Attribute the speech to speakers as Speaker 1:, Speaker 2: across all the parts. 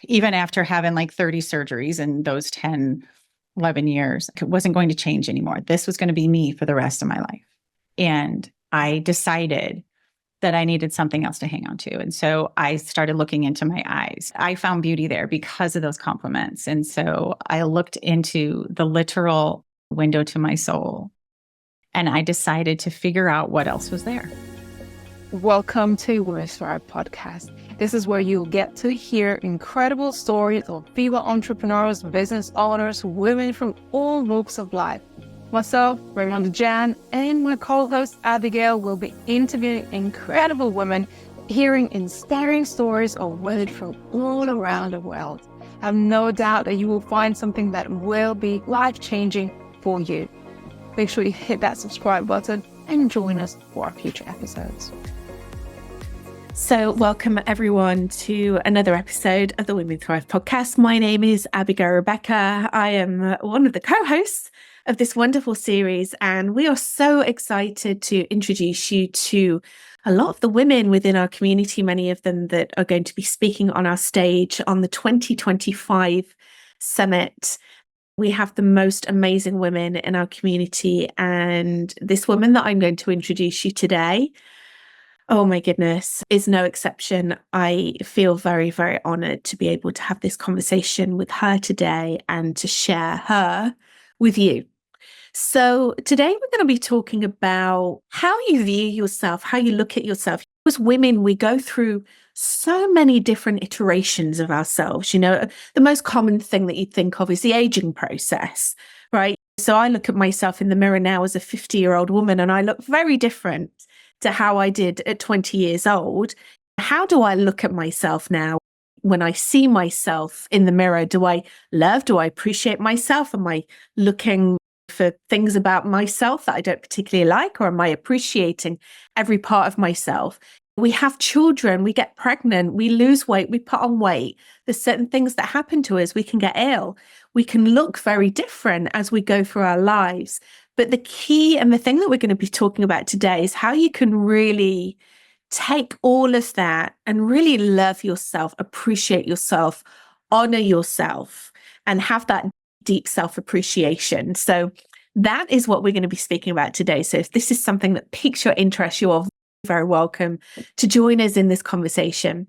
Speaker 1: even after having like 30 surgeries in those 10, 11 years, it wasn't going to change anymore. This was going to be me for the rest of my life. And I decided that I needed something else to hang on to. And so I started looking into my eyes. I found beauty there because of those compliments. And so I looked into the literal window to my soul, and I decided to figure out what else was there.
Speaker 2: Welcome to Women's Thrive Podcast. This is where you'll get to hear incredible stories of female entrepreneurs, business owners, women from all walks of life. Myself, Raymond Jan, and my co-host Abigail will be interviewing incredible women, hearing inspiring stories of women from all around the world. I have no doubt that you will find something that will be life-changing for you. Make sure you hit that subscribe button and join us for our future episodes.
Speaker 3: So welcome everyone to another episode of the Women Thrive podcast. My name is Abigail Rebecca. I am one of the co-hosts of this wonderful series, and we are so excited to introduce you to a lot of the women within our community, many of them that are going to be speaking on our stage on the 2025 summit. We have the most amazing women in our community, and this woman that I'm going to introduce you today, oh my goodness, is no exception. I feel very, very honored to be able to have this conversation with her today and to share her with you. So today we're going to be talking about how you view yourself, how you look at yourself. As women, we go through so many different iterations of ourselves. You know, the most common thing that you think of is the aging process, right? So I look at myself in the mirror now as a 50-year-old woman, and I look very different to how I did at 20 years old. How do I look at myself now? When I see myself in the mirror, do I love, do I appreciate myself? Am I looking for things about myself that I don't particularly like, or am I appreciating every part of myself? We have children, we get pregnant, we lose weight, we put on weight. There's certain things that happen to us. We can get ill. We can look very different as we go through our lives. But the key and the thing that we're going to be talking about today is how you can really take all of that and really love yourself, appreciate yourself, honor yourself, and have that deep self-appreciation. So that is what we're going to be speaking about today. So if this is something that piques your interest, you are very welcome to join us in this conversation.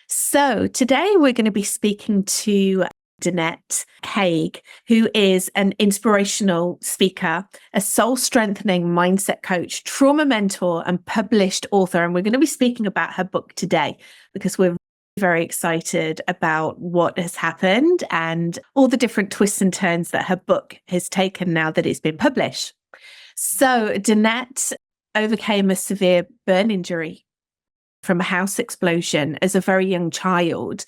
Speaker 3: So today we're going to be speaking to Danette Burzlaff-Haag, who is an inspirational speaker, a soul-strengthening mindset coach, trauma mentor, and published author. And we're going to be speaking about her book today because we're very excited about what has happened and all the different twists and turns that her book has taken now that it's been published. So Danette overcame a severe burn injury from a house explosion as a very young child,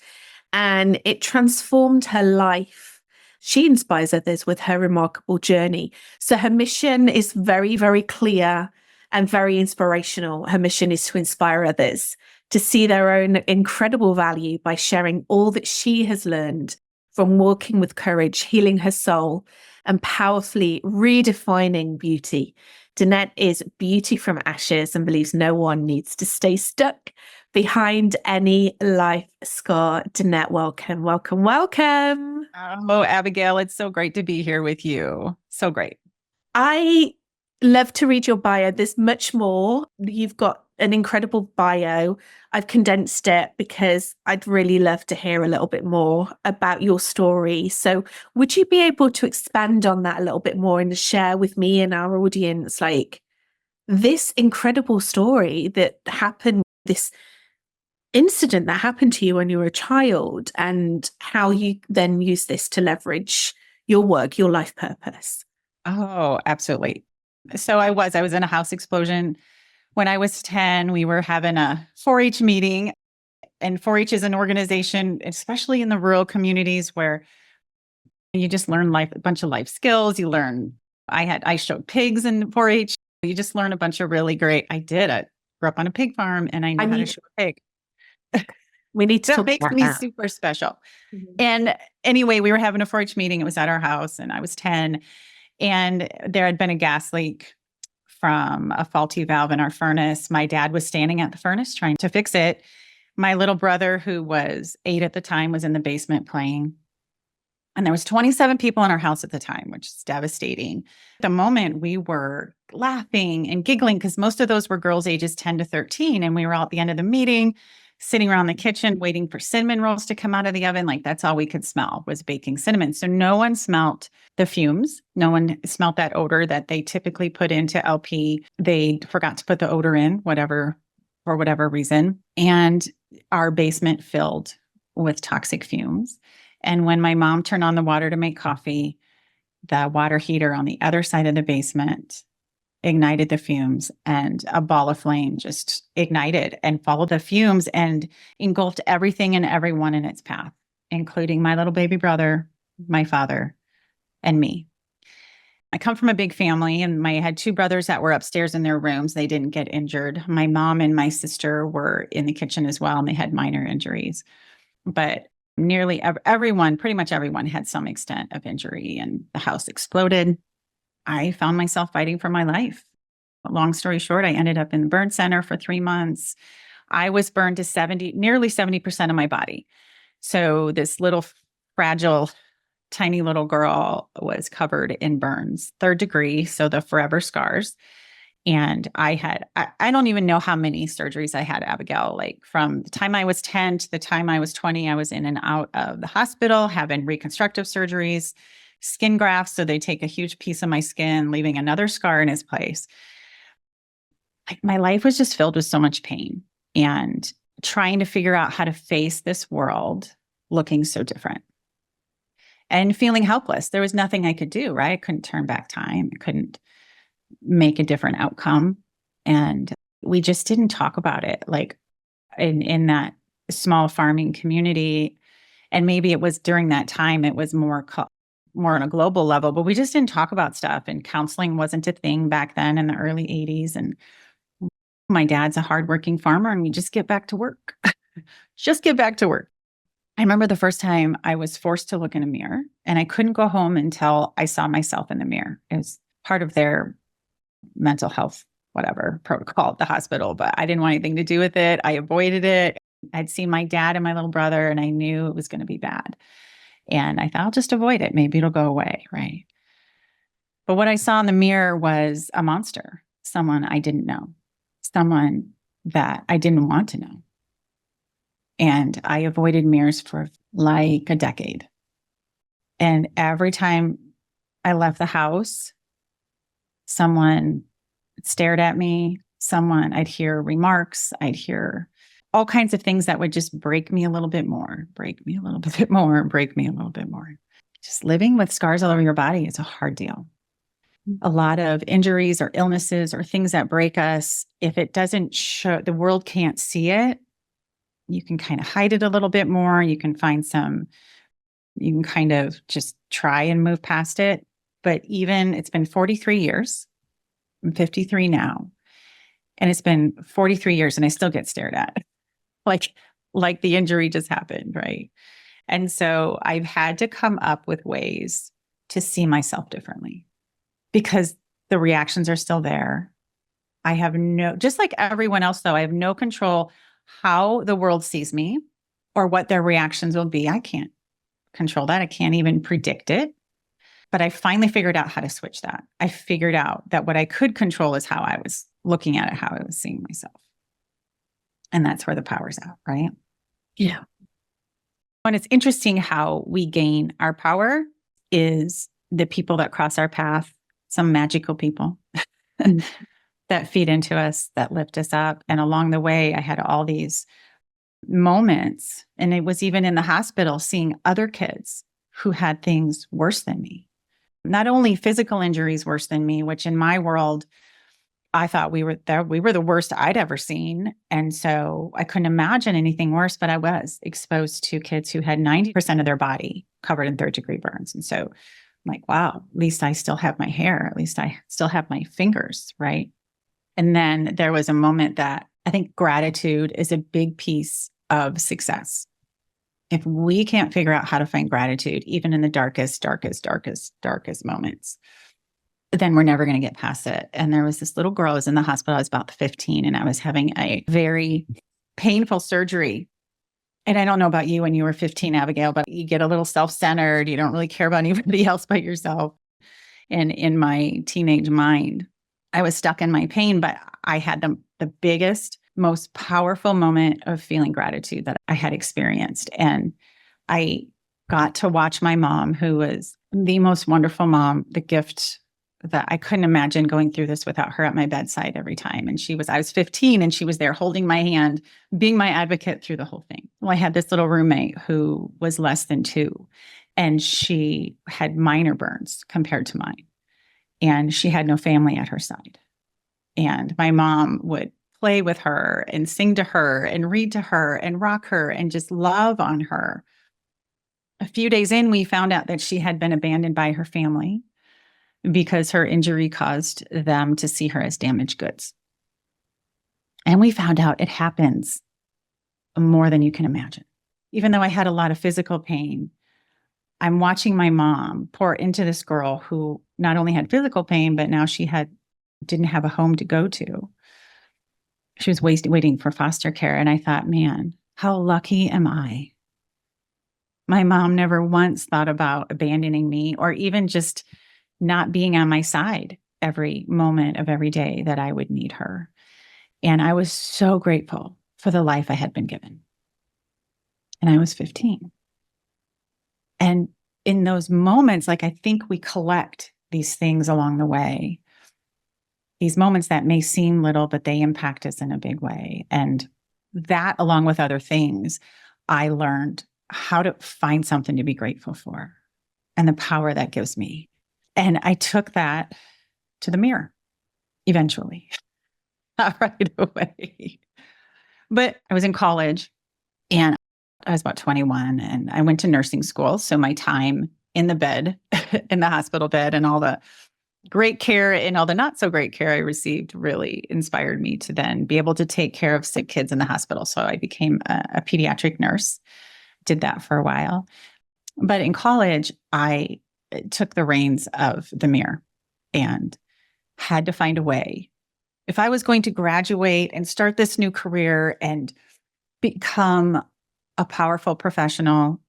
Speaker 3: and it transformed her life. She inspires others with her remarkable journey. So her mission is very, very clear and very inspirational. Her mission is to inspire others to see their own incredible value by sharing all that she has learned from walking with courage, healing her soul, and powerfully redefining beauty. Danette is beauty from ashes and believes no one needs to stay stuck behind any life scar. Danette, welcome, welcome, welcome.
Speaker 1: Oh, Abigail, it's so great to be here with you. So great.
Speaker 3: I love to read your bio. There's much more. You've got an incredible bio. I've condensed it because I'd really love to hear a little bit more about your story. So would you be able to expand on that a little bit more and share with me and our audience, like this incredible story that happened, this incident that happened to you when you were a child, and how you then use this to leverage your work, your life purpose?
Speaker 1: Oh, absolutely. So I was in a house explosion. When I was 10, we were having a 4-H meeting, and 4-H is an organization, especially in the rural communities, where you just learn a bunch of life skills. You learn, I showed pigs in 4-H. You just learn a bunch of really great, I grew up on a pig farm, and I know how to show a pig.
Speaker 3: We need to
Speaker 1: that
Speaker 3: talk
Speaker 1: makes
Speaker 3: about
Speaker 1: me
Speaker 3: that.
Speaker 1: super special.
Speaker 3: Mm-hmm.
Speaker 1: And anyway, we were having a 4-H meeting. It was at our house, and I was 10, and there had been a gas leak from a faulty valve in our furnace. My dad was standing at the furnace trying to fix it. My little brother, who was 8 at the time, was in the basement playing. And there was 27 people in our house at the time, which is devastating. At the moment, we were laughing and giggling because most of those were girls ages 10 to 13. And we were all at the end of the meeting, sitting around the kitchen, waiting for cinnamon rolls to come out of the oven. Like that's all we could smell was baking cinnamon. So no one smelt the fumes. No one smelt that odor that they typically put into LP. They forgot to put the odor in, for whatever reason. And our basement filled with toxic fumes. And when my mom turned on the water to make coffee, the water heater on the other side of the basement ignited the fumes, and a ball of flame just ignited and followed the fumes and engulfed everything and everyone in its path, including my little baby brother, my father, and me. I come from a big family, and I had 2 brothers that were upstairs in their rooms. They didn't get injured. My mom and my sister were in the kitchen as well, and they had minor injuries. But nearly everyone, pretty much everyone, had some extent of injury, and the house exploded. I found myself fighting for my life. Long story short, I ended up in the burn center for 3 months. I was burned to nearly 70% of my body. So this little fragile, tiny little girl was covered in burns, 3rd degree, so the forever scars. And I don't even know how many surgeries I had, Abigail. Like from the time I was 10 to the time I was 20, I was in and out of the hospital, having reconstructive surgeries, skin grafts. So they take a huge piece of my skin, leaving another scar in its place. Like my life was just filled with so much pain and trying to figure out how to face this world looking so different and feeling helpless. There was nothing I could do, right? I couldn't turn back time. I couldn't make a different outcome. And we just didn't talk about it like in that small farming community. And maybe it was during that time, it was more on a global level, but we just didn't talk about stuff. And counseling wasn't a thing back then in the early 80s. And my dad's a hardworking farmer, and we just get back to work. Just get back to work. I remember the first time I was forced to look in a mirror, and I couldn't go home until I saw myself in the mirror. It was part of their mental health, whatever protocol at the hospital, but I didn't want anything to do with it. I avoided it. I'd seen my dad and my little brother, and I knew it was going to be bad. And I thought, I'll just avoid it. Maybe it'll go away, right? But what I saw in the mirror was a monster, someone I didn't know, someone that I didn't want to know. And I avoided mirrors for like a decade. And every time I left the house, someone stared at me, I'd hear remarks, I'd hear all kinds of things that would just break me a little bit more, break me a little bit more, break me a little bit more. Just living with scars all over your body is a hard deal. A lot of injuries or illnesses or things that break us, if it doesn't show, the world can't see it, you can kind of hide it a little bit more. You can you can kind of just try and move past it. But it's been 43 years. I'm 53 now. And it's been 43 years and I still get stared at. Like the injury just happened, right? And so I've had to come up with ways to see myself differently because the reactions are still there. Just like everyone else though, I have no control how the world sees me or what their reactions will be. I can't control that. I can't even predict it. But I finally figured out how to switch that. I figured out that what I could control is how I was looking at it, how I was seeing myself. And that's where the power's at, right?
Speaker 3: Yeah.
Speaker 1: And it's interesting how we gain our power is the people that cross our path, some magical people that feed into us, that lift us up. And along the way, I had all these moments, and it was even in the hospital, seeing other kids who had things worse than me. Not only physical injuries worse than me, which in my world, I thought we were the worst I'd ever seen. And so I couldn't imagine anything worse, but I was exposed to kids who had 90% of their body covered in 3rd-degree burns. And so I'm like, wow, at least I still have my hair. At least I still have my fingers, right? And then there was a moment that I think gratitude is a big piece of success. If we can't figure out how to find gratitude, even in the darkest moments, then we're never going to get past it. And there was this little girl, I was in the hospital, I was about 15, and I was having a very painful surgery. And I don't know about you when you were 15, Abigail, but you get a little self-centered. You don't really care about anybody else but yourself. And in my teenage mind, I was stuck in my pain, but I had the biggest, most powerful moment of feeling gratitude that I had experienced. And I got to watch my mom, who was the most wonderful mom, the gift that I couldn't imagine going through this without her at my bedside every time. And I was 15 and she was there holding my hand, being my advocate through the whole thing. Well, I had this little roommate who was less than 2, and she had minor burns compared to mine. And she had no family at her side. And my mom would play with her and sing to her and read to her and rock her and just love on her. A few days in, we found out that she had been abandoned by her family because her injury caused them to see her as damaged goods. And we found out it happens more than you can imagine. Even though I had a lot of physical pain, I'm watching my mom pour into this girl who not only had physical pain, but now she didn't have a home to go to. She was waiting for foster care. And I thought, man, how lucky am I? My mom never once thought about abandoning me or even just not being on my side every moment of every day that I would need her. And I was so grateful for the life I had been given. And I was 15. And in those moments, I think we collect these things along the way, these moments that may seem little, but they impact us in a big way. And that, along with other things, I learned how to find something to be grateful for and the power that gives me. And I took that to the mirror eventually, not right away. But I was in college and I was about 21 and I went to nursing school. So my time in the bed, in the hospital bed, and all the great care and all the not so great care I received really inspired me to then be able to take care of sick kids in the hospital. So I became a pediatric nurse, did that for a while. But in college, I took the reins of the mirror and had to find a way. If I was going to graduate and start this new career and become a powerful professional,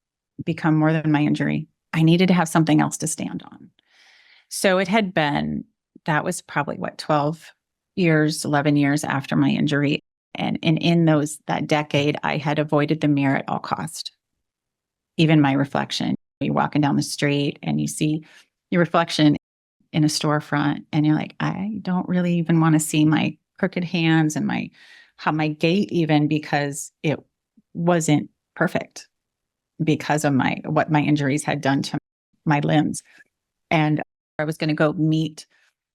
Speaker 1: become more than my injury, I needed to have something else to stand on. So that was probably 12 years, 11 years after my injury. And in that decade, I had avoided the mirror at all cost. Even my reflection. You're walking down the street and you see your reflection in a storefront and you're like, I don't really even want to see my crooked hands and my gait even, because it wasn't perfect because of what my injuries had done to my limbs. And I was going to go meet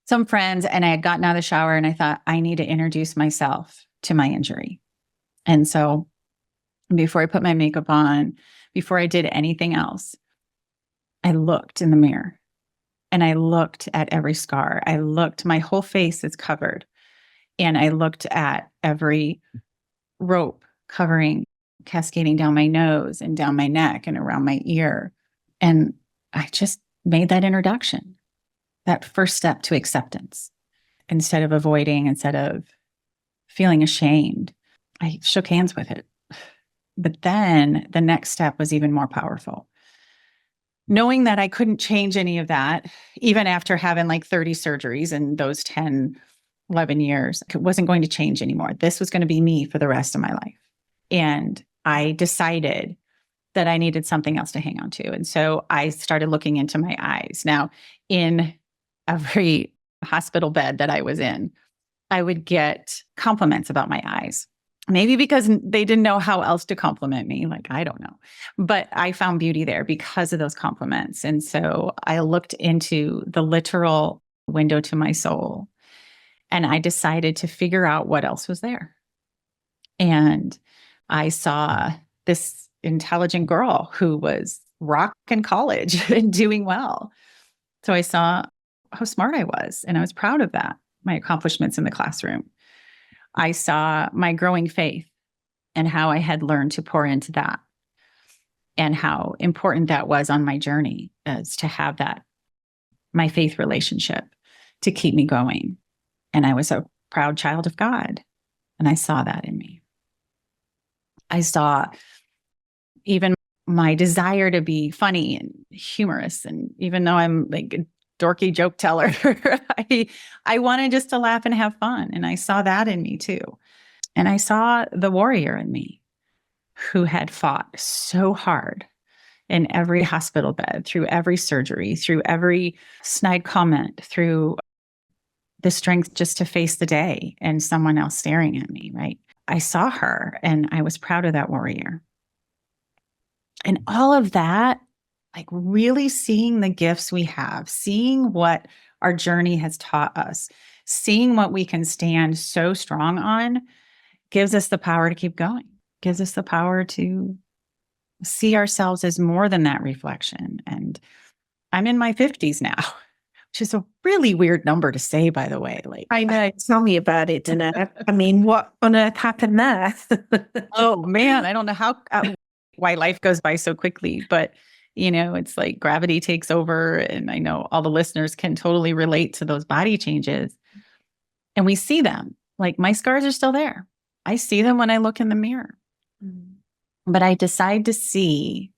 Speaker 1: some friends and I had gotten out of the shower and I thought, I need to introduce myself to my injury. And so before I put my makeup on, before I did anything else, I looked in the mirror and I looked at every scar. My whole face is covered. And I looked at every rope cascading down my nose and down my neck and around my ear. And I just made that introduction, that first step to acceptance. Instead of avoiding, instead of feeling ashamed, I shook hands with it. But then the next step was even more powerful. Knowing that I couldn't change any of that, even after having 30 surgeries in those 10, 11 years, it wasn't going to change anymore. This was going to be me for the rest of my life. And I decided that I needed something else to hang on to. And so I started looking into my eyes. Now, in every hospital bed that I was in, I would get compliments about my eyes. Maybe because they didn't know how else to compliment me. I don't know. But I found beauty there because of those compliments. And so I looked into the literal window to my soul and I decided to figure out what else was there. And I saw this intelligent girl who was rocking college and doing well. So I saw how smart I was, and I was proud of that, my accomplishments in the classroom. I saw my growing faith and how I had learned to pour into that and how important that was on my journey, as to have that, my faith relationship, to keep me going. And I was a proud child of God, and I saw that in me. I saw even my desire to be funny and humorous. And even though I'm like a dorky joke teller, I wanted just to laugh and have fun. And I saw that in me too. And I saw the warrior in me who had fought so hard in every hospital bed, through every surgery, through every snide comment, through the strength just to face the day and someone else staring at me, right? I saw her and I was proud of that warrior. And all of that, like really seeing the gifts we have, seeing what our journey has taught us, seeing what we can stand so strong on, gives us the power to keep going, gives us the power to see ourselves as more than that reflection. And I'm in my 50s now, which is a really weird number to say, by the way. Like,
Speaker 3: I know. Tell me about it, Danette. I mean, what on earth happened there?
Speaker 1: oh man, I don't know why life goes by so quickly, but it's like gravity takes over. And I know all the listeners can totally relate to those body changes. And we see them. Like my scars are still there. I see them when I look in the mirror. But I decide to see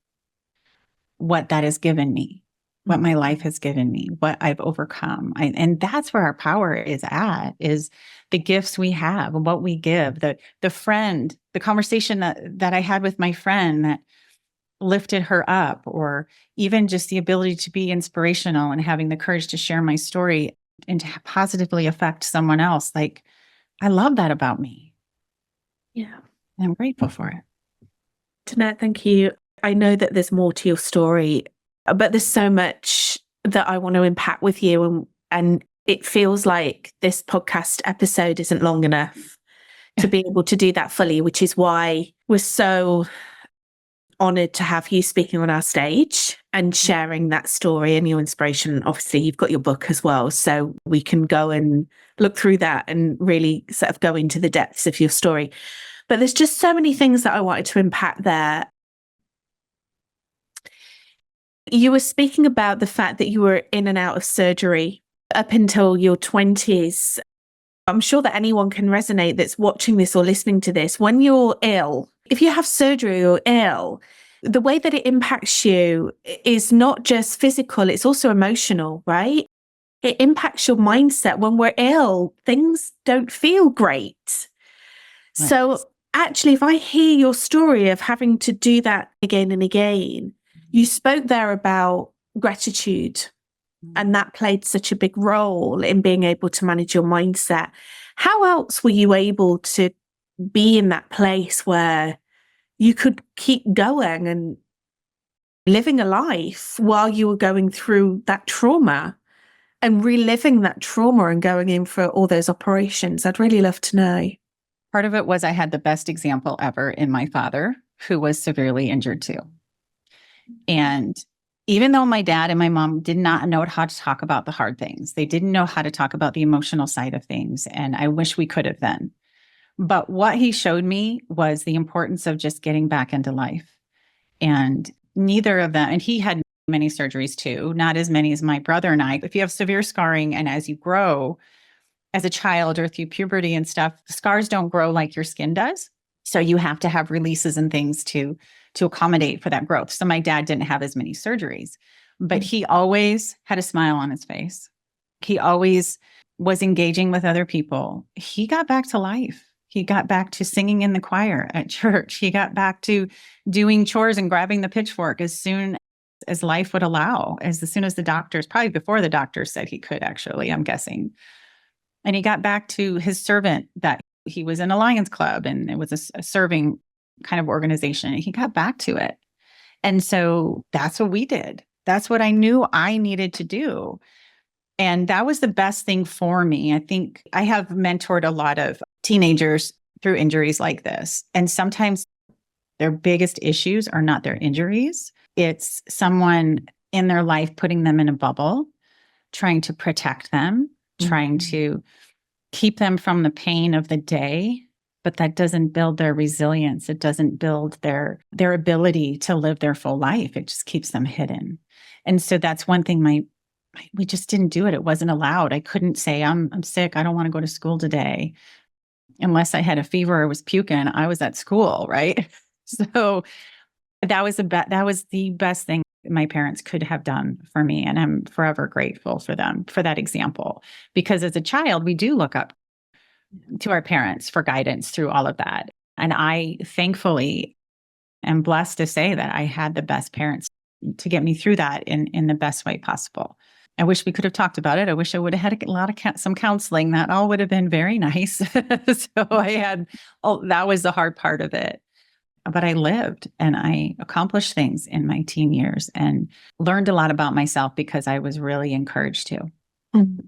Speaker 1: what that has given me, what my life has given me, what I've overcome. And that's where our power is at, is the gifts we have, what we give, the conversation that I had with my friend that lifted her up, or even just the ability to be inspirational and having the courage to share my story and to positively affect someone else. Like, I love that about me.
Speaker 3: Yeah.
Speaker 1: And I'm grateful for it.
Speaker 3: Danette, thank you. I know that there's more to your story, but there's so much that I want to impact with you. And it feels like this podcast episode isn't long enough to be able to do that fully, which is why we're so honored to have you speaking on our stage and sharing that story and your inspiration. Obviously, you've got your book as well, so we can go and look through that and really sort of go into the depths of your story. But there's just so many things that I wanted to impact there. You were speaking about the fact that you were in and out of surgery up until your 20s. I'm sure that anyone can resonate that's watching this or listening to this. When you're ill, if you have surgery or ill, the way that it impacts you is not just physical, it's also emotional, right? It impacts your mindset. When we're ill, things don't feel great. Right. So actually, if I hear your story of having to do that again and again, you spoke there about gratitude, and that played such a big role in being able to manage your mindset. How else were you able to be in that place where you could keep going and living a life while you were going through that trauma and reliving that trauma and going in for all those operations? I'd really love to know.
Speaker 1: Part of it was I had the best example ever in my father, who was severely injured too. And even though my dad and my mom did not know how to talk about the hard things, they didn't know how to talk about the emotional side of things. And I wish we could have then. But what he showed me was the importance of just getting back into life. And neither of them, and he had many surgeries too, not as many as my brother and I. If you have severe scarring and as you grow as a child or through puberty and stuff, scars don't grow like your skin does. So you have to have releases and things to accommodate for that growth. So my dad didn't have as many surgeries, but he always had a smile on his face. He always was engaging with other people. He got back to life. He got back to singing in the choir at church. He got back to doing chores and grabbing the pitchfork as soon as life would allow, as soon as the doctors, probably before the doctors said he could, actually, I'm guessing. And he got back to his servant that he was in a Lions Club, and it was a serving kind of organization. He got back to it. And so that's what we did. That's what I knew I needed to do. And that was the best thing for me. I think I have mentored a lot of teenagers through injuries like this. And sometimes their biggest issues are not their injuries. It's someone in their life putting them in a bubble, trying to protect them, trying to keep them from the pain of the day. But that doesn't build their resilience. It doesn't build their ability to live their full life. It just keeps them hidden. And so that's one thing we just didn't do it. It wasn't allowed. I couldn't say, I'm sick. I don't want to go to school today. Unless I had a fever or was puking, I was at school, right? So that was the best thing my parents could have done for me. And I'm forever grateful for them for that example. Because as a child, we do look up to our parents for guidance through all of that. And I thankfully am blessed to say that I had the best parents to get me through that in the best way possible. I wish we could have talked about it. I wish I would have had a lot of some counseling. That all would have been very nice. So that was the hard part of it. But I lived and I accomplished things in my teen years and learned a lot about myself because I was really encouraged to.
Speaker 3: Mm.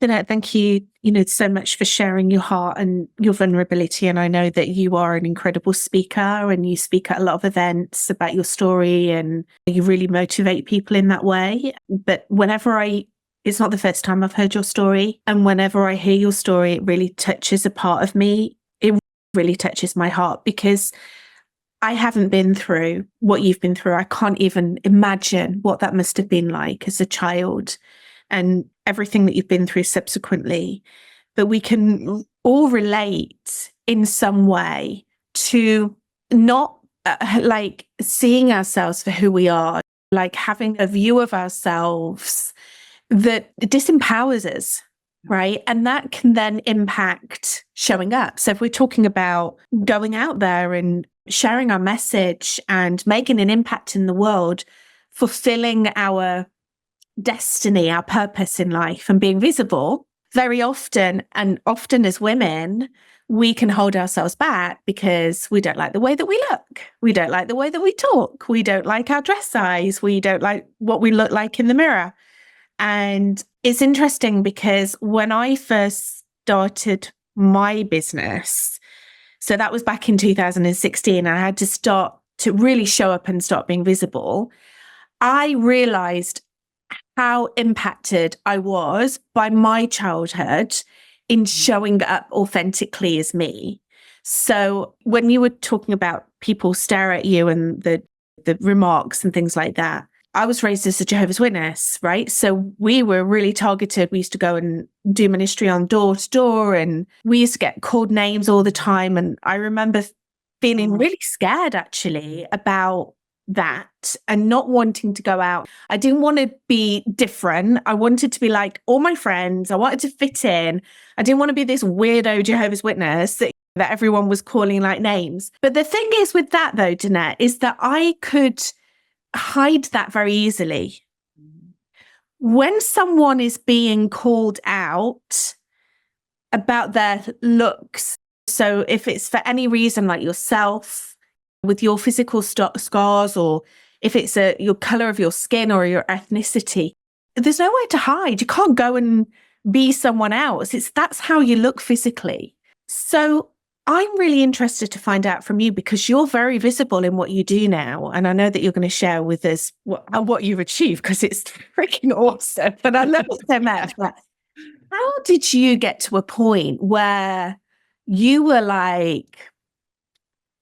Speaker 3: Danette, thank you, so much for sharing your heart and your vulnerability. And I know that you are an incredible speaker and you speak at a lot of events about your story and you really motivate people in that way. But it's not the first time I've heard your story. And whenever I hear your story, it really touches a part of me. It really touches my heart because I haven't been through what you've been through. I can't even imagine what that must have been like as a child and everything that you've been through subsequently. But we can all relate in some way to not like seeing ourselves for who we are, like having a view of ourselves that disempowers us, right? And that can then impact showing up. So if we're talking about going out there and sharing our message and making an impact in the world, fulfilling our destiny, our purpose in life and being visible, very often, and often as women, we can hold ourselves back because we don't like the way that we look. We don't like the way that we talk. We don't like our dress size. We don't like what we look like in the mirror. And it's interesting because when I first started my business, so that was back in 2016, I had to start to really show up and start being visible. I realized how impacted I was by my childhood in showing up authentically as me. So when you were talking about people stare at you and the remarks and things like that, I was raised as a Jehovah's Witness, right? So we were really targeted. We used to go and do ministry on door to door and we used to get called names all the time. And I remember feeling really scared actually about that and not wanting to go out. I didn't want to be different. I wanted to be like all my friends. I wanted to fit in. I didn't want to be this weirdo Jehovah's Witness that everyone was calling like names. But the thing is with that though, Danette, is that I could hide that very easily. When someone is being called out about their looks, so if it's for any reason like yourself, with your physical scars, or if it's your color of your skin or your ethnicity, there's nowhere to hide. You can't go and be someone else. That's how you look physically. So I'm really interested to find out from you because you're very visible in what you do now. And I know that you're going to share with us what you've achieved because it's freaking awesome. And I love it so much. But how did you get to a point where you were like,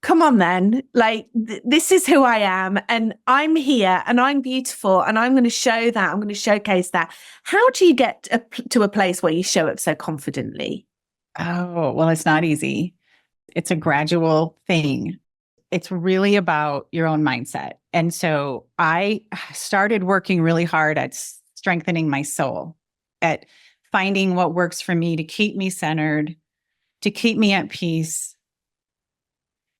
Speaker 3: come on then, like this is who I am and I'm here and I'm beautiful and I'm going to show that, I'm going to showcase that. How do you get to a place where you show up so confidently?
Speaker 1: Oh, well, it's not easy. It's a gradual thing. It's really about your own mindset. And so I started working really hard at strengthening my soul, at finding what works for me to keep me centered, to keep me at peace,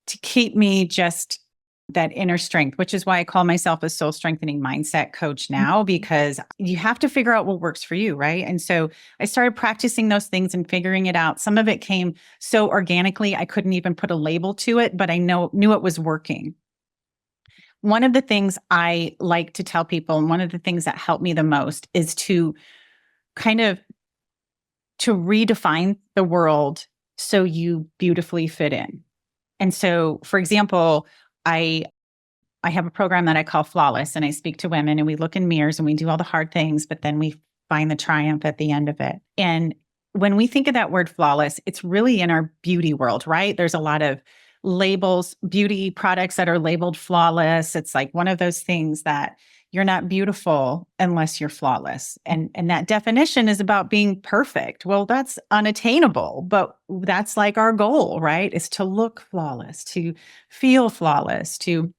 Speaker 1: to keep me just that inner strength, which is why I call myself a soul strengthening mindset coach now, because you have to figure out what works for you, right? And so I started practicing those things and figuring it out. Some of it came so organically, I couldn't even put a label to it, but I knew it was working. One of the things I like to tell people, and one of the things that helped me the most is to redefine the world so you beautifully fit in. And so, for example, I have a program that I call Flawless, and I speak to women and we look in mirrors and we do all the hard things, but then we find the triumph at the end of it. And when we think of that word flawless, it's really in our beauty world, right? There's a lot of labels, beauty products that are labeled flawless. It's like one of those things that you're not beautiful unless you're flawless. And that definition is about being perfect. Well, that's unattainable, but that's like our goal, right? Is to look flawless, to feel flawless, to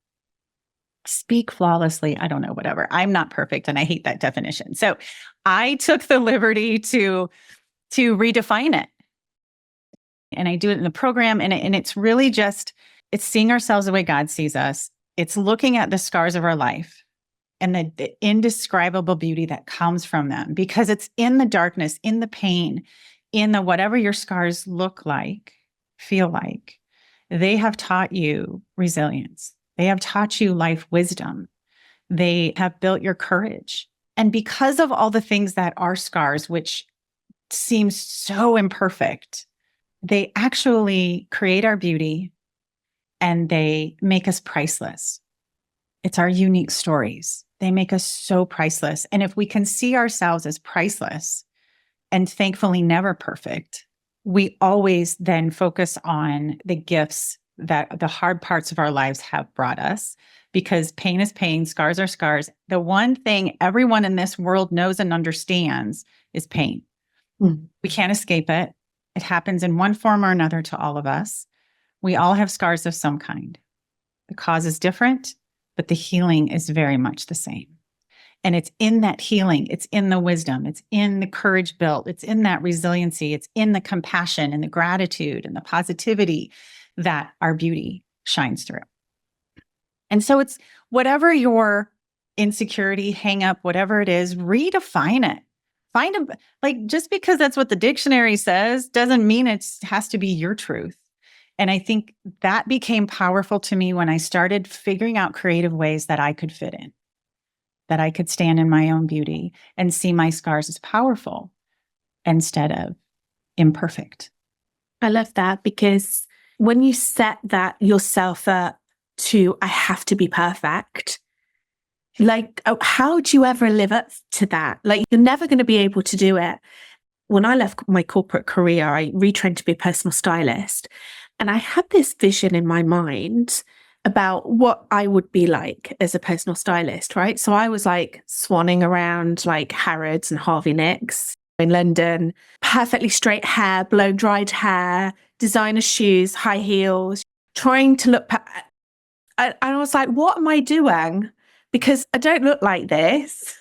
Speaker 1: speak flawlessly. I don't know, whatever. I'm not perfect and I hate that definition. So I took the liberty to redefine it. And I do it in the program. And it's really just, it's seeing ourselves the way God sees us. It's looking at the scars of our life and the indescribable beauty that comes from them, because it's in the darkness, in the pain, in the whatever your scars look like, feel like. They have taught you resilience. They have taught you life wisdom. They have built your courage. And because of all the things that are scars, which seems so imperfect, they actually create our beauty and they make us priceless. It's our unique stories. They make us so priceless. And if we can see ourselves as priceless and thankfully never perfect, we always then focus on the gifts that the hard parts of our lives have brought us, because pain is pain, scars are scars. The one thing everyone in this world knows and understands is pain. We can't escape it. It happens in one form or another to all of us. We all have scars of some kind. The cause is different, but the healing is very much the same. And it's in that healing, it's in the wisdom, it's in the courage built, it's in that resiliency, it's in the compassion and the gratitude and the positivity that our beauty shines through. And so it's whatever your insecurity, hang up, whatever it is, redefine it. Just because that's what the dictionary says doesn't mean it has to be your truth. And I think that became powerful to me when I started figuring out creative ways that I could fit in, that I could stand in my own beauty and see my scars as powerful instead of imperfect.
Speaker 3: I love that, because when you set that yourself up to, I have to be perfect, like, how do you ever live up to that? Like, you're never going to be able to do it. When I left my corporate career, I retrained to be a personal stylist. And I had this vision in my mind about what I would be like as a personal stylist, right? So I was like swanning around like Harrods and Harvey Nicks in London, perfectly straight hair, blow dried hair, designer shoes, high heels, trying to look. And I was like, what am I doing? Because I don't look like this.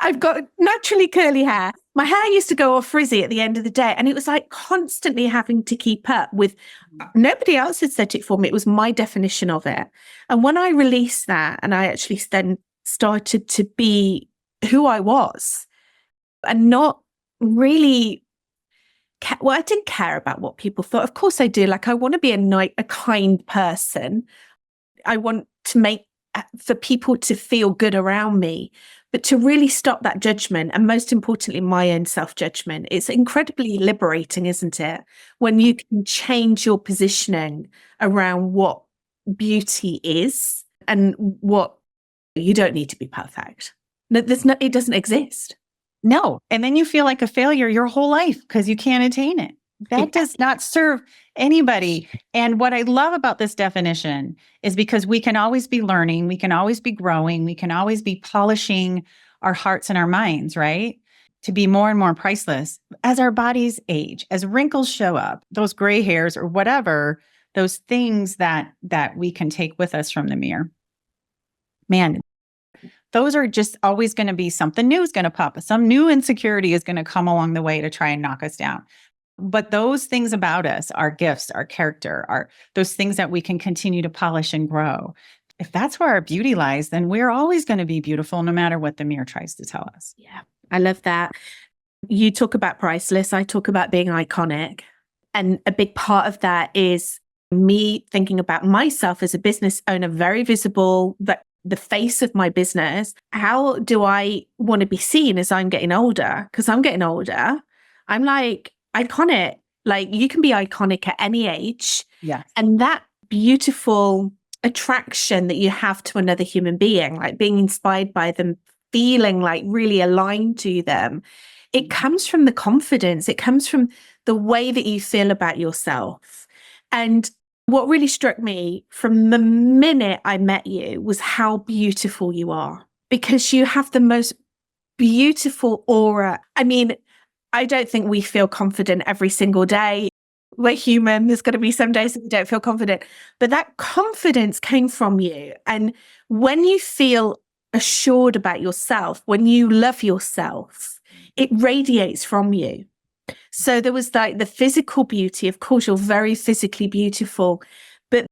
Speaker 3: I've got naturally curly hair. My hair used to go all frizzy at the end of the day. And it was like constantly having to keep up with, nobody else had said it for me. It was my definition of it. And when I released that, and I actually then started to be who I was and not really, I didn't care about what people thought. Of course I do. Like, I want to be a kind person. I want to make, for people to feel good around me, but to really stop that judgment, and most importantly, my own self-judgment. It's incredibly liberating, isn't it? When you can change your positioning around what beauty is and what you don't need to be perfect. It doesn't exist.
Speaker 1: No. And then you feel like a failure your whole life because you can't attain it. That does not serve anybody. And what I love about this definition is because we can always be learning, we can always be growing, we can always be polishing our hearts and our minds, right? To be more and more priceless as our bodies age, as wrinkles show up, those gray hairs or whatever, those things that we can take with us from the mirror. Man, those are just always going to be something new is going to pop. Some new insecurity is going to come along the way to try and knock us down. But those things about us, our gifts, our character, are those things that we can continue to polish and grow. If that's where our beauty lies, then we're always going to be beautiful no matter what the mirror tries to tell us.
Speaker 3: Yeah, I love that. You talk about priceless. I talk about being iconic. And a big part of that is me thinking about myself as a business owner, very visible, but the face of my business. How do I want to be seen as I'm getting older? Because I'm getting older. I'm like, iconic. Like, you can be iconic at any age.
Speaker 1: Yeah.
Speaker 3: And that beautiful attraction that you have to another human being, like being inspired by them, feeling like really aligned to them, it comes from the confidence. It comes from the way that you feel about yourself. And what really struck me from the minute I met you was how beautiful you are. because you have the most beautiful aura. I mean, I don't think we feel confident every single day. We're human. There's going to be some days that we don't feel confident, but that confidence came from you. And when you feel assured about yourself, when you love yourself, it radiates from you. So there was like the physical beauty. Of course, you're very physically beautiful, but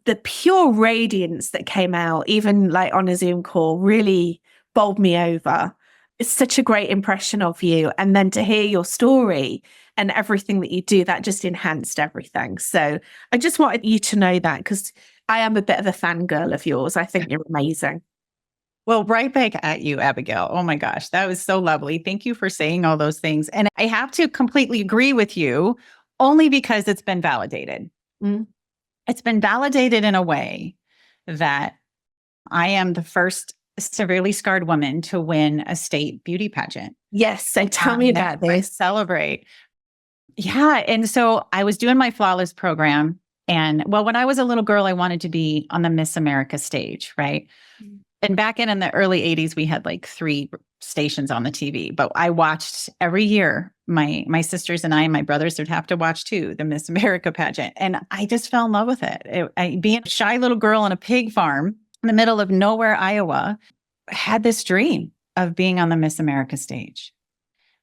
Speaker 3: the pure radiance that came out, even like on a Zoom call, really bowled me over. It's such a great impression of you. And then to hear your story and everything that you do, that just enhanced everything. So I just wanted you to know that, because I am a bit of a fangirl of yours. I think you're amazing.
Speaker 1: Well, right back at you, Abigail. Oh my gosh, that was so lovely. Thank you for saying all those things. And I have to completely agree with you, only because it's been validated.
Speaker 3: Mm.
Speaker 1: It's been validated in a way that I am the first severely scarred woman to win a state beauty pageant.
Speaker 3: Yes. So tell me about
Speaker 1: I
Speaker 3: this.
Speaker 1: celebrate. Yeah. And so I was doing my Flawless program. And well, when I was a little girl, I wanted to be on the Miss America stage, right? And back in the early 80s, we had like 3 stations on the TV. But I watched every year. My sisters and I and my brothers would have to watch too, the Miss America pageant. And I just fell in love with it. Being a shy little girl on a pig farm in the middle of nowhere, Iowa, had this dream of being on the Miss America stage.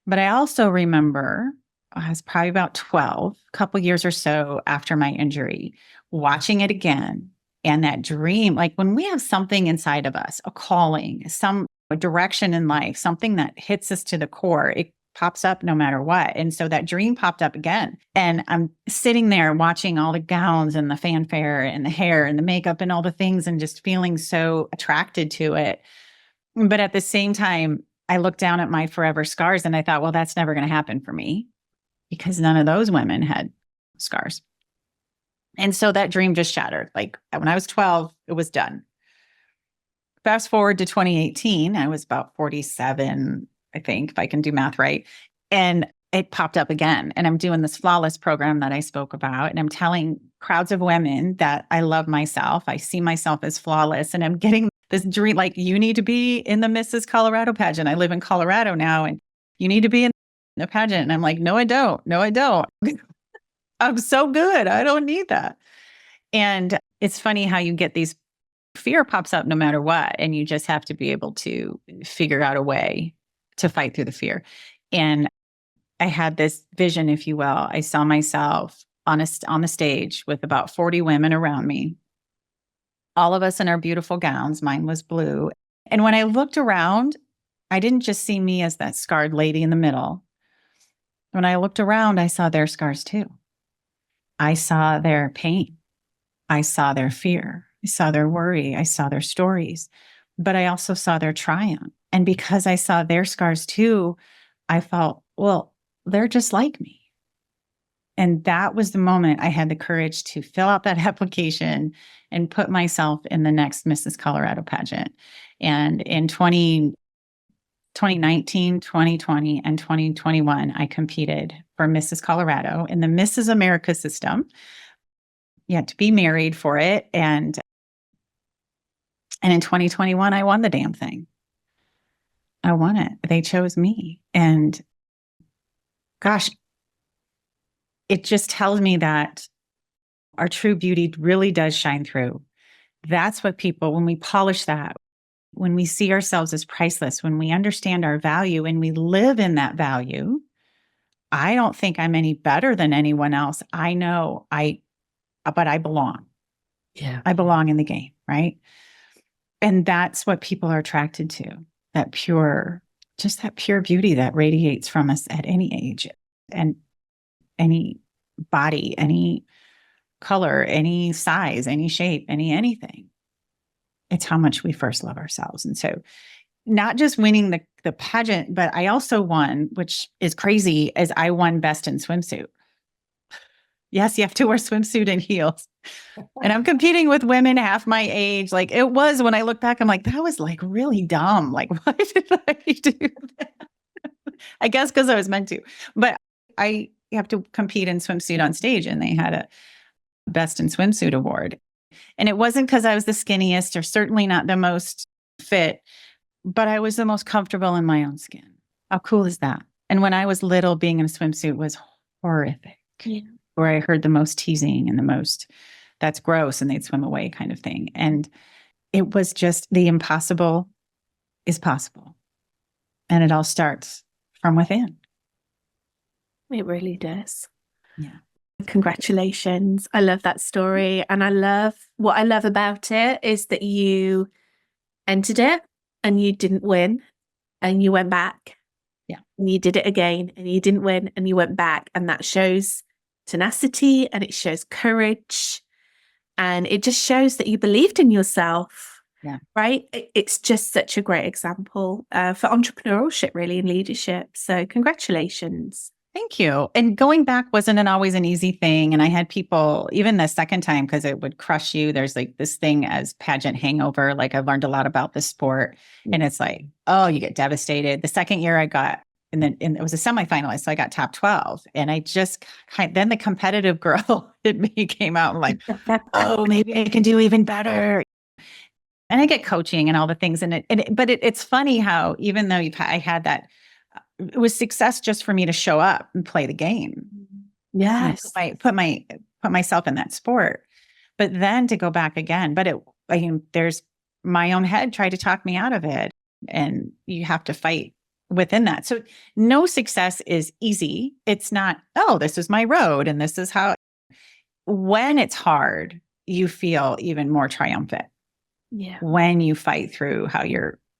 Speaker 1: But I also remember I was probably about 12, a couple years or so after my injury, watching it again. And that dream, like when we have something inside of us, a calling, a direction in life, something that hits us to the core, it pops up no matter what. And so that dream popped up again. And I'm sitting there watching all the gowns and the fanfare and the hair and the makeup and all the things and just feeling so attracted to it. But at the same time, I looked down at my forever scars and I thought, well, that's never going to happen for me because none of those women had scars. And so that dream just shattered. Like when I was 12, it was done. Fast forward to 2018, I was about 47, I think, if I can do math right. And it popped up again. And I'm doing this Flawless program that I spoke about. And I'm telling crowds of women that I love myself. I see myself as flawless. And I'm getting this dream, like, you need to be in the Mrs. Colorado pageant. I live in Colorado now, and you need to be in the pageant. And I'm like, no, I don't. No, I don't. I'm so good. I don't need that. And it's funny how you get these fear pops up no matter what. And you just have to be able to figure out a way to fight through the fear. And I had this vision, if you will. I saw myself on the stage with about 40 women around me, all of us in our beautiful gowns. Mine was blue. And when I looked around, I didn't just see me as that scarred lady in the middle. When I looked around, I saw their scars too. I saw their pain. I saw their fear. I saw their worry. I saw their stories. But I also saw their triumph. And because I saw their scars too, I felt, well, they're just like me. And that was the moment I had the courage to fill out that application and put myself in the next Mrs. Colorado pageant. And in 2019, 2020, and 2021, I competed for Mrs. Colorado in the Mrs. America system. You had to be married for it. And in 2021, I won the damn thing. I won it. They chose me. And gosh, it just tells me that our true beauty really does shine through. That's what people, when we polish that, when we see ourselves as priceless, when we understand our value and we live in that value, I don't think I'm any better than anyone else. I know but I belong.
Speaker 3: Yeah.
Speaker 1: I belong in the game, right? And that's what people are attracted to, that pure beauty that radiates from us at any age and any body, any color, any size, any shape, anything. It's how much we first love ourselves. And so not just winning the pageant, but I also won, which is crazy, as I won best in swimsuit. Yes, you have to wear swimsuit and heels. And I'm competing with women half my age. Like it was, when I look back, I'm like, that was like really dumb. Like, why did I do that? I guess because I was meant to. But I have to compete in swimsuit on stage, and they had a best in swimsuit award. And it wasn't because I was the skinniest or certainly not the most fit, but I was the most comfortable in my own skin. How cool is that? And when I was little, being in a swimsuit was horrific.
Speaker 3: Yeah.
Speaker 1: Where I heard the most teasing and the most, that's gross, and they'd swim away kind of thing. And it was just the impossible is possible. And it all starts from within.
Speaker 3: It really does.
Speaker 1: Yeah.
Speaker 3: Congratulations. I love that story. And what I love about it is that you entered it and you didn't win and you went back.
Speaker 1: Yeah.
Speaker 3: And you did it again and you didn't win and you went back. And that shows tenacity and it shows courage. And it just shows that you believed in yourself.
Speaker 1: Yeah.
Speaker 3: Right. It's just such a great example for entrepreneurship, really, and leadership. So congratulations.
Speaker 1: Thank you. And going back wasn't always an easy thing. And I had people, even the second time, because it would crush you. There's like this thing as pageant hangover. Like I learned a lot about the sport. And it's like, oh, you get devastated. The second year I got, and it was a semifinalist. So I got top 12. And I just then the competitive girl in me came out and like, oh, maybe I can do even better. And I get coaching and all the things in it. But it's funny how even though I had that, it was success just for me to show up and play the game.
Speaker 3: Yes.
Speaker 1: Put myself in that sport. But then to go back again, there's my own head tried to talk me out of it. And you have to fight within that. So no success is easy. It's not, oh, this is my road and this is how. When it's hard, you feel even more triumphant.
Speaker 3: Yeah.
Speaker 1: When you fight through how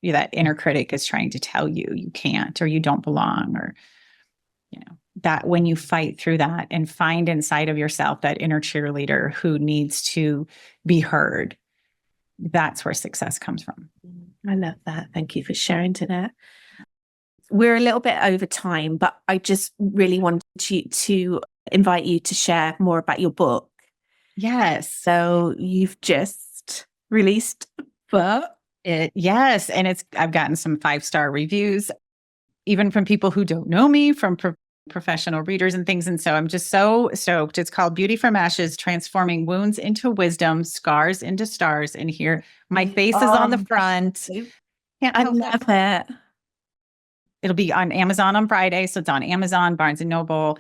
Speaker 1: that inner critic is trying to tell you can't, or you don't belong, or, that when you fight through that and find inside of yourself that inner cheerleader who needs to be heard, that's where success comes from.
Speaker 3: I love that. Thank you for sharing, Danette. We're a little bit over time, but I just really wanted to invite you to share more about your book.
Speaker 1: Yes.
Speaker 3: So you've just released a book.
Speaker 1: Yes. And I've gotten some 5-star reviews, even from people who don't know me, from professional readers and things. And so I'm just so stoked. It's called Beauty from Ashes, Transforming Wounds into Wisdom, Scars into Stars. And here, my face is on the front.
Speaker 3: I love it.
Speaker 1: It'll be on Amazon on Friday. So it's on Amazon, Barnes & Noble.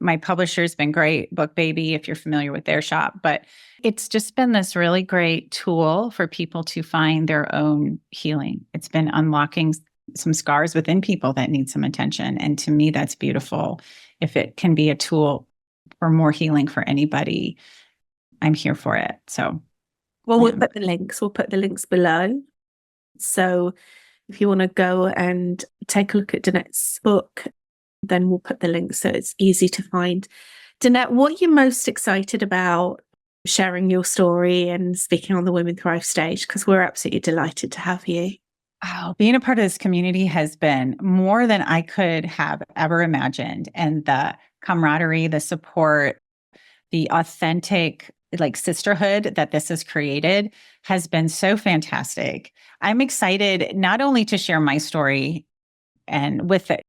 Speaker 1: My publisher's been great, Book Baby, if you're familiar with their shop. But it's just been this really great tool for people to find their own healing. It's been unlocking some scars within people that need some attention. And to me, that's beautiful. If it can be a tool for more healing for anybody, I'm here for it. So,
Speaker 3: well, we'll put the links below. So if you want to go and take a look at Danette's book, then we'll put the links so it's easy to find. Danette, what are you most excited about sharing your story and speaking on the Women Thrive stage? Because we're absolutely delighted to have you.
Speaker 1: Oh, being a part of this community has been more than I could have ever imagined. And the camaraderie, the support, the authentic sisterhood that this has created has been so fantastic. I'm excited not only to share my story and with it,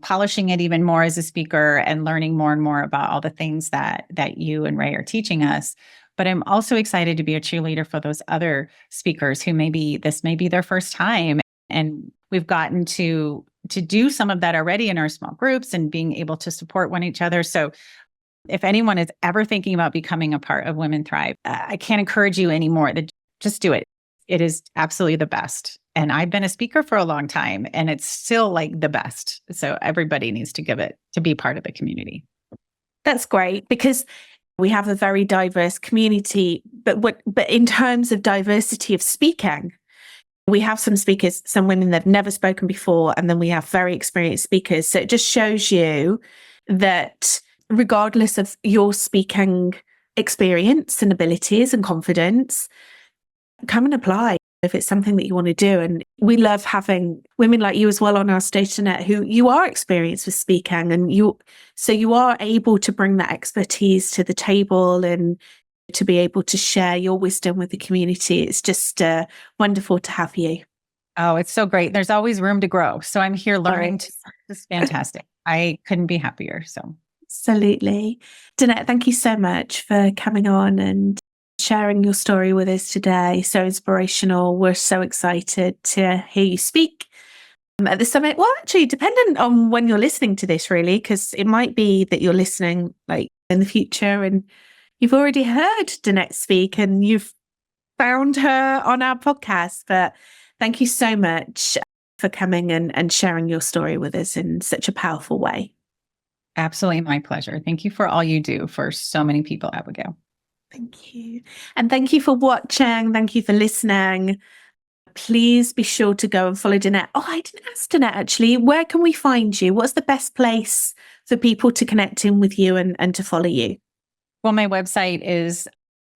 Speaker 1: polishing it even more as a speaker and learning more and more about all the things that you and Ray are teaching us. But I'm also excited to be a cheerleader for those other speakers who this may be their first time. And we've gotten to do some of that already in our small groups and being able to support one each other. So if anyone is ever thinking about becoming a part of Women Thrive, I can't encourage you anymore. Just do it. It is absolutely the best. And I've been a speaker for a long time and it's still the best. So everybody needs to be part of the community.
Speaker 3: That's great because we have a very diverse community, but in terms of diversity of speaking, we have some speakers, some women that have never spoken before, and then we have very experienced speakers. So it just shows you that regardless of your speaking experience and abilities and confidence, come and apply if it's something that you want to do. And we love having women like you as well on our stage, Danette, who you are experienced with speaking, and you are able to bring that expertise to the table and to be able to share your wisdom with the community. It's just wonderful to have you.
Speaker 1: Oh, it's so great. There's always room to grow. So I'm here learning. It's fantastic. I couldn't be happier. So
Speaker 3: absolutely. Danette, thank you so much for coming on and sharing your story with us today. So inspirational. We're so excited to hear you speak at the summit. Well, actually, dependent on when you're listening to this, really, because it might be that you're listening like in the future and you've already heard Danette speak and you've found her on our podcast. But thank you so much for coming and sharing your story with us in such a powerful way.
Speaker 1: Absolutely my pleasure. Thank you for all you do for so many people, Abigail.
Speaker 3: Thank you. And thank you for watching. Thank you for listening. Please be sure to go and follow Danette. Oh, I didn't ask Danette, actually. Where can we find you? What's the best place for people to connect in with you and to follow you?
Speaker 1: Well, my website is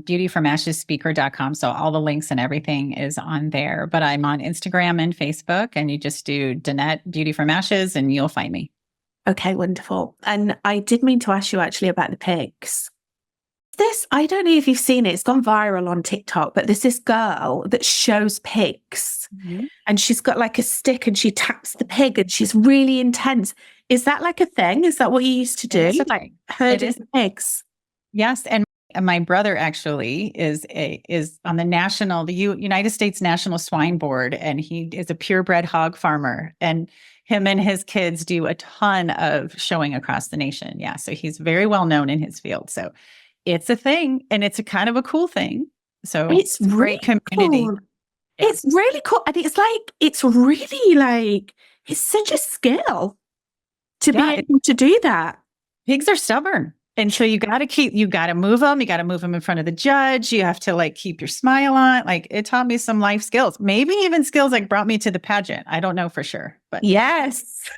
Speaker 1: beautyfromashesspeaker.com. So all the links and everything is on there. But I'm on Instagram and Facebook, and you just do Danette Beauty from Ashes and you'll find me.
Speaker 3: Okay, wonderful. And I did mean to ask you actually about the pigs. I don't know if you've seen it, it's gone viral on TikTok, but there's this girl that shows pigs and she's got like a stick and she taps the pig and she's really intense. Is that like a thing? Is that what you used to do? Herding pigs?
Speaker 1: Yes. And my brother actually is on the United States National Swine Board, and he is a purebred hog farmer, and him and his kids do a ton of showing across the nation. Yeah. So he's very well known in his field. So it's a thing, and it's a kind of a cool thing. So
Speaker 3: it's
Speaker 1: a great community.
Speaker 3: Cool. Yeah. It's really cool. And it's really like, it's such a skill to be able to do that.
Speaker 1: Pigs are stubborn. And so you got to move them. You got to move them in front of the judge. You have to like keep your smile on. Like, it taught me some life skills, maybe even skills like brought me to the pageant. I don't know for sure, but
Speaker 3: yes.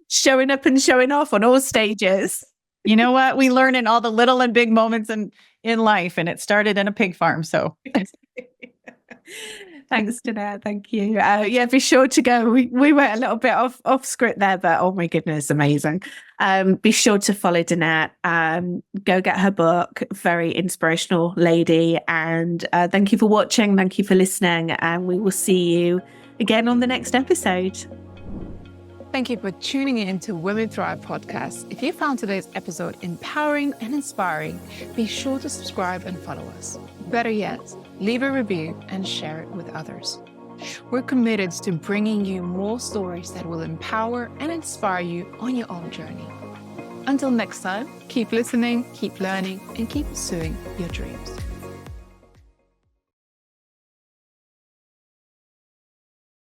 Speaker 3: Showing up and showing off on all stages.
Speaker 1: You know what? We learn in all the little and big moments in life, and it started in a pig farm. So
Speaker 3: thanks, Danette. Thank you. Be sure to go. We went a little bit off script there, but oh my goodness, amazing. Be sure to follow Danette. Go get her book. Very inspirational lady. And thank you for watching. Thank you for listening. And we will see you again on the next episode.
Speaker 2: Thank you for tuning in to Women Thrive podcast. If you found today's episode empowering and inspiring, be sure to subscribe and follow us. Better yet, leave a review and share it with others. We're committed to bringing you more stories that will empower and inspire you on your own journey. Until next time, keep listening, keep learning, and keep pursuing your dreams.